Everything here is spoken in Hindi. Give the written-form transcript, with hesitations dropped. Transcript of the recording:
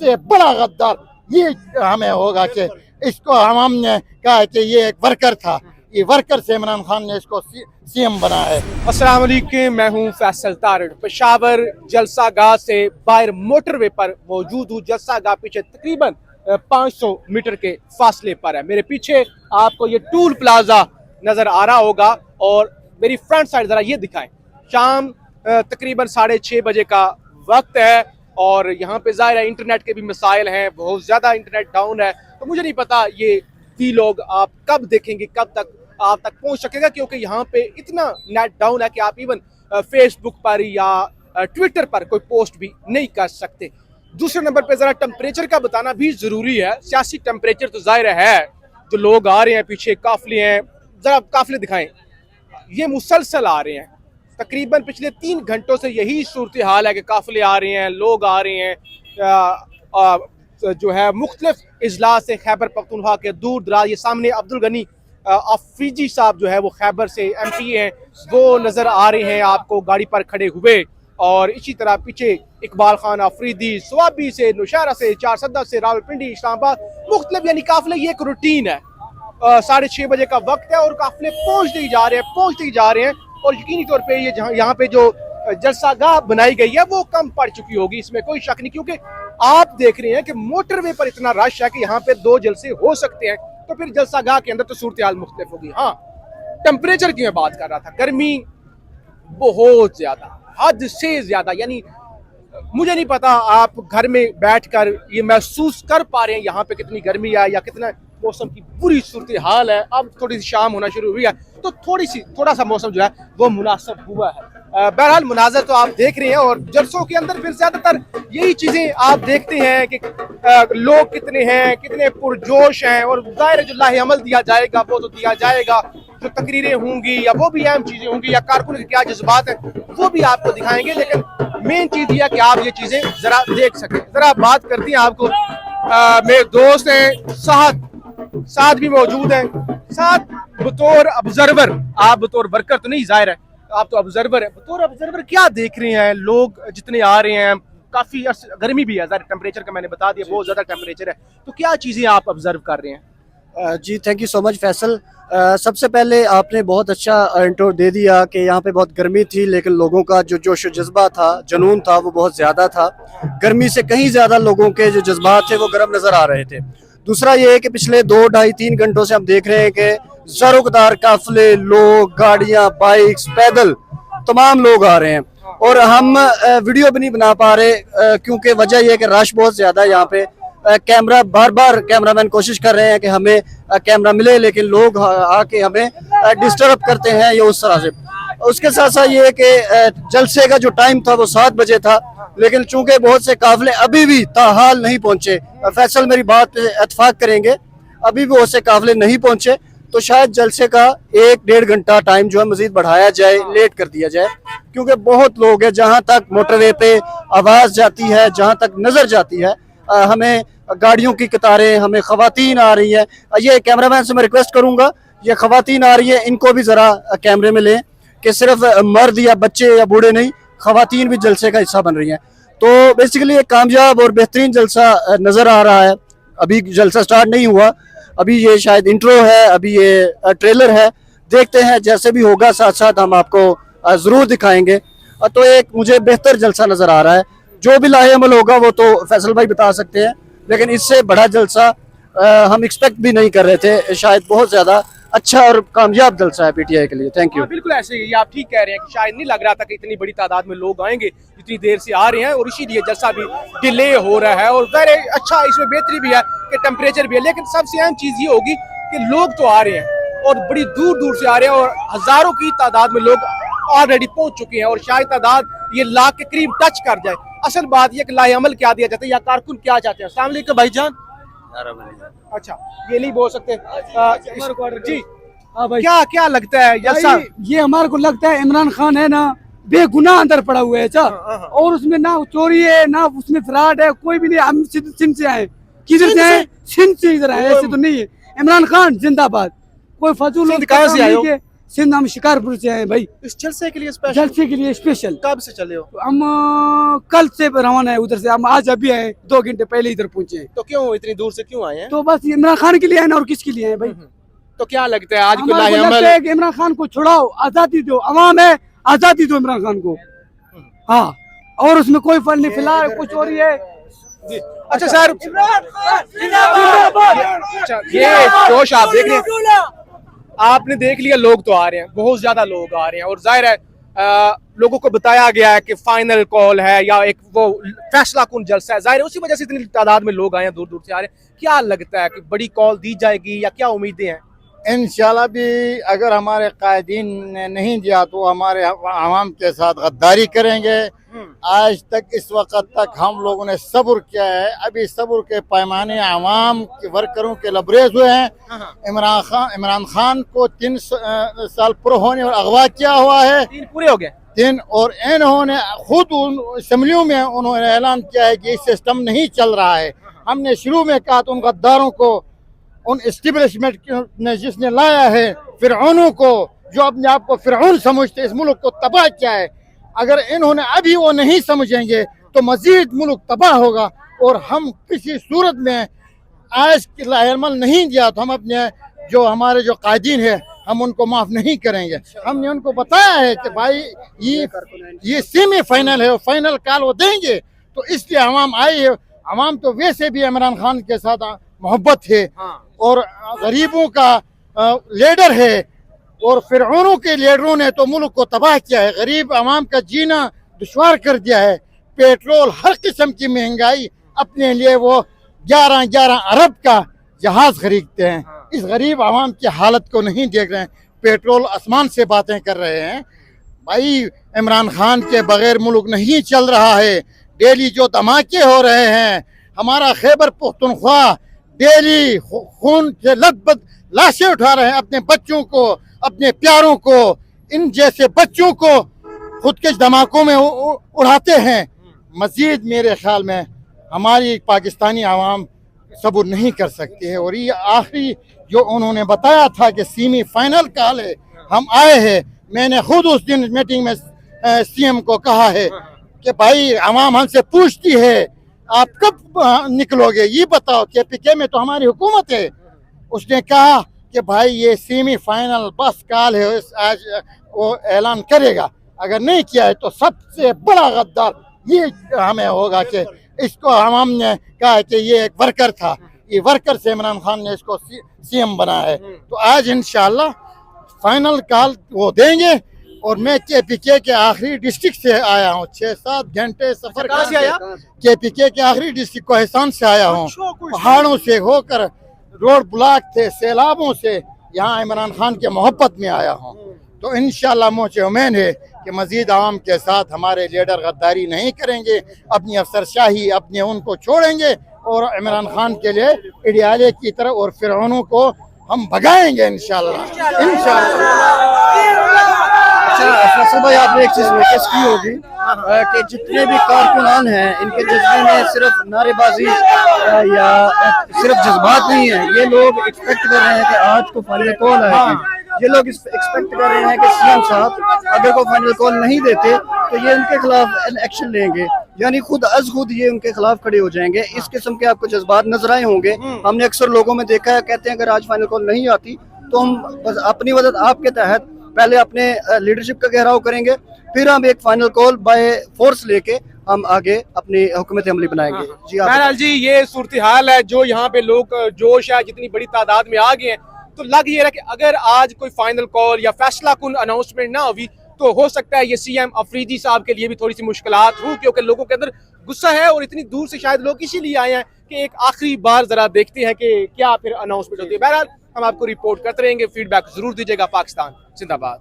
इससे बड़ा गद्दार ये हमें होगा कि इसको हमने कहा कि ये एक वर्कर था, ये वर्कर से इमरान खान ने इसको सीएम बनाया है। अस्सलाम वालेकुम, मैं हूं फैसल तारड़। पेशावर जलसा गाह से बाहर मोटरवे पर मौजूद हूं। जलसा गाह पीछे तकरीबन 500 मीटर के फासले पर है। मेरे पीछे आपको ये टूल प्लाजा नजर आ रहा होगा और मेरी फ्रंट साइड जरा ये दिखाएं। शाम तकरीबन 6:30 बजे का वक्त है और यहाँ पे ज़ाहिर है इंटरनेट के भी मसाइल हैं, बहुत ज़्यादा इंटरनेट डाउन है। तो मुझे नहीं पता ये व्लॉग आप कब देखेंगे, कब तक आप तक पहुंच सकेगा, क्योंकि यहाँ पे इतना नेट डाउन है कि आप इवन फेसबुक पर या ट्विटर पर कोई पोस्ट भी नहीं कर सकते। दूसरे नंबर पे ज़रा टेम्परेचर का बताना भी ज़रूरी है। सियासी टेम्परेचर तो ज़ाहिर है, जो लोग आ रहे हैं पीछे काफिले हैं, ज़रा काफिले दिखाएं, ये मुसलसल आ रहे हैं। तकरीबन पिछले 3 घंटों से यही सूरत हाल है कि काफिले आ रहे हैं, लोग आ रहे हैं जो है मुख्तलिफ अजला से खैबर पख्तूनख्वा के दूर दराज। ये सामने अब्दुल गनी अफरीदी साहब जो है वो खैबर से MP हैं, वो नज़र आ रहे हैं आपको गाड़ी पर खड़े हुए। और इसी तरह पीछे इकबाल खान अफरीदी स्वाबी से, नौशहरा से, चारसदा से, रावलपिंडी, इस्लामाबाद, मुख्तलिफ यानी काफिले ये एक रूटीन है। 6:30 बजे का वक्त है और काफिले पहुँचते ही जा रहे हैं और यकीनी तौर पे ये यहाँ पे जो जलसा गाह बनाई गई है वो कम पड़ चुकी होगी, इसमें कोई शक नहीं, क्योंकि आप देख रहे हैं कि मोटरवे पर इतना रश है कि यहाँ पे 2 जलसे हो सकते हैं। तो फिर जलसा गाह के अंदर तो सूरत हाल मुख्तलिफ होगी। हाँ, टेम्परेचर की मैं बात कर रहा था, गर्मी बहुत ज्यादा, हद से ज्यादा, यानी मुझे नहीं पता आप घर में बैठकर ये महसूस कर पा रहे हैं यहाँ पे कितनी गर्मी है या कितना मौसम की बुरी सूरत हाल है। अब थोड़ी सी शाम होना शुरू हुई है तो थोड़ा सा मौसम जो है वो मुनासिब हुआ है। बहरहाल मुनाजर तो आप देख रहे हैं और जलसों के अंदर फिर ज्यादातर यही चीजें आप देखते हैं कि लोग कितने हैं, कितने पुरजोश हैं, और ज़ाहिर जो लाहे अमल दिया जाएगा वो तो दिया जाएगा, जो तकरीरें होंगी या वो भी अहम चीजें होंगी या कारकुन के क्या जज्बात हैं वो भी आपको दिखाएंगे। लेकिन मेन चीज यह कि आप ये चीजें जरा देख सकें। जरा बात करती हैं आपको, मेरे दोस्त हैं साथ भी मौजूद हैं, साथ बतौर ऑब्जर्वर, आप बतौर वर्कर तो नहीं, जाहिर है आप तो ऑब्जर्वर है, बतौर ऑब्जर्वर क्या देख रहे हैं? लोग जितने आ रहे हैं, काफी गर्मी भी है, टेम्परेचर का मैंने बता दिया बहुत ज्यादा टेम्परेचर है, तो क्या चीजें आप ऑब्जर्व कर रहे हैं? जी thank you so much Faisal. सबसे पहले आपने बहुत अच्छा इंट्रो दे दिया कि यहाँ पे बहुत गर्मी थी, लेकिन लोगों का जो जोश जज्बा था, जुनून था, वो बहुत ज़्यादा था। गर्मी से कहीं ज़्यादा लोगों के जो जज्बात थे वो गर्म नज़र आ रहे थे। दूसरा ये है कि पिछले 2, 2.5, 3 घंटों से हम देख रहे हैं कि ज़रोकदार काफिले, लोग, गाड़ियाँ, बाइक्स, पैदल तमाम लोग आ रहे हैं और हम वीडियो भी नहीं बना पा रहे क्योंकि वजह यह है कि रश बहुत ज़्यादा है यहाँ पे। कैमरा बार कैमरामैन कोशिश कर रहे हैं कि हमें कैमरा मिले, लेकिन लोग आके हमें डिस्टर्ब करते हैं ये उस तरह से। उसके साथ साथ ये है कि जलसे का जो टाइम था वो 7 बजे था, लेकिन चूंकि बहुत से काफिले अभी भी ताहाल नहीं पहुंचे, फैसल मेरी बात पे इत्तेफाक करेंगे, अभी भी बहुत से काफिले नहीं पहुंचे, तो शायद जलसे का 1-1.5 घंटा टाइम जो है मजीद बढ़ाया जाए, लेट कर दिया जाए, क्योंकि बहुत लोग हैं। जहां तक मोटरवे पे आवाज़ जाती है, जहां तक नज़र जाती है, हमें गाड़ियों की कतारें, हमें ख़वातीन आ रही है। ये कैमरामैन से मैं रिक्वेस्ट करूंगा, ये ख़वातीन आ रही है, इनको भी ज़रा कैमरे में लें कि सिर्फ मर्द या बच्चे या बूढ़े नहीं, ख़वातीन भी जलसे का हिस्सा बन रही हैं। तो बेसिकली एक कामयाब और बेहतरीन जलसा नज़र आ रहा है। अभी जलसा स्टार्ट नहीं हुआ, अभी ये शायद इंट्रो है, अभी ये ट्रेलर है, देखते हैं जैसे भी होगा साथ साथ हम आपको ज़रूर दिखाएंगे। तो एक मुझे बेहतर जलसा नज़र आ रहा है। जो भी लाहे अमल होगा वो तो फैसल भाई बता सकते हैं, लेकिन इससे बड़ा जलसा हम एक्सपेक्ट भी नहीं कर रहे थे। शायद बहुत ज़्यादा अच्छा और कामयाब जलसा है PTI के लिए। Thank you. बिल्कुल ऐसे ही आप ठीक कह रहे हैं कि शायद नहीं लग रहा था कि इतनी बड़ी तादाद में लोग आएंगे, इतनी देर से आ रहे हैं और इसीलिए जलसा भी डिले हो रहा है। और अच्छा इसमें बेहतरी भी है कि टेम्परेचर भी है, लेकिन सबसे अहम चीज़ ये होगी कि लोग तो आ रहे हैं और बड़ी दूर दूर से आ रहे हैं और हज़ारों की तादाद में लोग ऑलरेडी पहुँच चुके हैं और शायद तादाद ये लाख के करीब टच कर जाए। असल बात यह कि लाहे अमल क्या दिया जाता है या कारकुन क्या चाहते हैं? अस्सलाम वालेकुम भाईजान। अच्छा, ये नहीं बोल सकते जी। हाँ भाई, क्या लगता है ये हमारे को लगता है इमरान खान है ना बेगुनाह अंदर पड़ा हुआ है और उसमें ना चोरी है ना उसमें फ्रॉड है, कोई भी नहीं। हम सिंध से आए, किधर से आए? सिंध से इधर आए, ऐसे तो नहीं है। इमरान खान जिंदाबाद। कोई फजूल कहाँ से आए हो? सिंध हम शिकारपुर से आए भाई, इस जलसे के लिए स्पेशल जलसे के लिए स्पेशल। कब से चले हो? हम कल से रवाना है उधर से, हम आज अभी आए, 2 घंटे पहले इधर पहुंचे हैं। तो क्यों इतनी दूर से क्यों आए हैं? तो बस इमरान खान के लिए आए ना, और किसके लिए आए भाई? तो क्या लगता है आज को हमारे को लगता है कि इमरान खान को छुड़ाओ, आजादी दो, अवाम है, आजादी दो इमरान खान को। हाँ, और उसमें कोई फल नहीं, फिलहाल कुछ हो रही है। अच्छा सर, अच्छा ये जोश आप देख रहे हैं, आपने देख लिया, लोग तो आ रहे हैं, बहुत ज्यादा लोग आ रहे हैं, और जाहिर है लोगों को बताया गया है कि फाइनल कॉल है या एक वो फैसला कुन जलसा है, जाहिर है उसी वजह से इतनी तादाद में लोग आए हैं, दूर दूर से आ रहे हैं। क्या लगता है कि बड़ी कॉल दी जाएगी या क्या उम्मीदें हैं? इंशाल्लाह भी अगर हमारे कायदीन ने नहीं दिया तो हमारे आवाम के साथ गद्दारी करेंगे। आज तक इस वक्त तक हम लोगों ने सब्र किया है, अभी सब्र के पैमाने आवाम के वर्करों के लबरेज हुए हैं। इमरान खान को 3 साल पूरे होने और अगवा किया हुआ है, 3 पूरे हो गए 3, और इन्होंने खुद असम्बलियों में उन्होंने ऐलान किया है कि ये सिस्टम नहीं चल रहा है। हमने शुरू में कहा तो उन गद्दारों को, उन एस्टेब्लिशमेंट ने जिसने लाया है, फिरौनों को, जो अपने आप को फिरौन समझते, इस मुल्क को तबाह किया है, अगर इन्होंने अभी वो नहीं समझेंगे तो मजीद मुल्क तबाह होगा। और हम किसी सूरत में आज की लाहेमल नहीं दिया तो हम अपने जो हमारे जो कायदीन है हम उनको माफ नहीं करेंगे। हमने उनको बताया है कि भाई ये सेमीफाइनल है, फाइनल कॉल वो देंगे, तो इसलिए आवाम आई है। आवाम तो वैसे भी इमरान खान के साथ मोहब्बत है और गरीबों का लीडर है, और फिरौनों के लीडरों ने तो मुल्क को तबाह किया है, गरीब आवाम का जीना दुश्वार कर दिया है। पेट्रोल, हर किस्म की महंगाई, अपने लिए वो 11 अरब का जहाज खरीदते हैं। इस गरीब आवाम की हालत को नहीं देख रहे हैं, पेट्रोल आसमान से बातें कर रहे हैं। भाई इमरान खान के बगैर मुल्क नहीं चल रहा है। डेली जो धमाके हो रहे हैं, हमारा खैबर पख्तूनख्वा डेली खून से लथपथ लाशें उठा रहे हैं, अपने बच्चों को, अपने प्यारों को, इन जैसे बच्चों को खुद के धमाकों में उड़ाते हैं। मजीद मेरे ख्याल में हमारी पाकिस्तानी आवाम सब्र नहीं कर सकती है, और ये आखिरी जो उन्होंने बताया था कि सेमीफाइनल कॉल है, हम आए हैं। मैंने खुद उस दिन मीटिंग में सीएम को कहा है कि भाई आवाम हमसे पूछती है आप कब निकलोगे, ये बताओ, KPK में तो हमारी हुकूमत है। उसने कहा कि भाई ये सेमीफाइनल बस कॉल है, आज वो ऐलान करेगा, अगर नहीं किया है तो सबसे बड़ा गद्दार ये हमें होगा कि इसको आवाम ने कहा है कि ये एक वर्कर था, ये वर्कर से इमरान खान ने इसको CM बनाया है। तो आज इंशाल्लाह फाइनल कॉल वो देंगे। और मैं KPK के आखिरी डिस्ट्रिक्ट से आया हूँ, 6-7 घंटे सफर कहाँ से आया? KPK के आखिरी डिस्ट्रिक्ट कोहिस्तान से आया हूँ, पहाड़ों से होकर, रोड ब्लॉक थे, सैलाबों से यहाँ इमरान खान के मोहब्बत में आया हूँ। तो इंशाल्लाह मुझे उम्मीद है कि मजीद आवाम के साथ हमारे लीडर गद्दारी नहीं करेंगे, अपनी अफसरशाही अपने उनको छोड़ेंगे और इमरान खान के लिए इडियाले की तरफ और फिरौनों को हम भगाएंगे इंशाल्लाह। अच्छा फैसल भाई, आपने एक चीज नोटिस की होगी कि जितने भी कारकुनान हैं, इनके जज्बे में सिर्फ नारेबाजी या सिर्फ जज्बात नहीं है। ये लोग एक्सपेक्ट कर रहे हैं कि आज को फाइनल कॉल आएगी। ये लोग एक्सपेक्ट कर रहे हैं कि CM साहब अगर को फाइनल कॉल नहीं देते तो ये उनके खिलाफ एक्शन लेंगे, यानी खुद अज खुद ये उनके खिलाफ खड़े हो जाएंगे। इस किस्म के आपको जज्बात नजर आए होंगे। हमने अक्सर लोगों में देखा है, कहते हैं अगर आज फाइनल कॉल नहीं आती तो हम बस अपनी मदद आपके तहत पहले अपने लीडरशिप का घेराव करेंगे, फिर हम एक फाइनल कॉल बाय फोर्स लेके हम आगे अपनी हुकूमत अमली बनाएंगे। जी बहरहाल जी, ये सूरत हाल है जो यहाँ पे लोग जोश है, जितनी बड़ी तादाद में आ गए हैं, तो लग ये रहा कि अगर आज कोई फाइनल कॉल या फैसला कुन अनाउंसमेंट ना हुई तो हो सकता है ये CM अफरीदी साहब के लिए भी थोड़ी सी मुश्किलात हो, क्योंकि लोगों के अंदर गुस्सा है और इतनी दूर से शायद लोग इसीलिए आए हैं कि एक आखिरी बार जरा देखते हैं कि क्या फिर अनाउंसमेंट होती है। बहरहाल हम आपको रिपोर्ट करते रहेंगे, फीडबैक जरूर दीजिएगा। पाकिस्तान जिंदाबाद।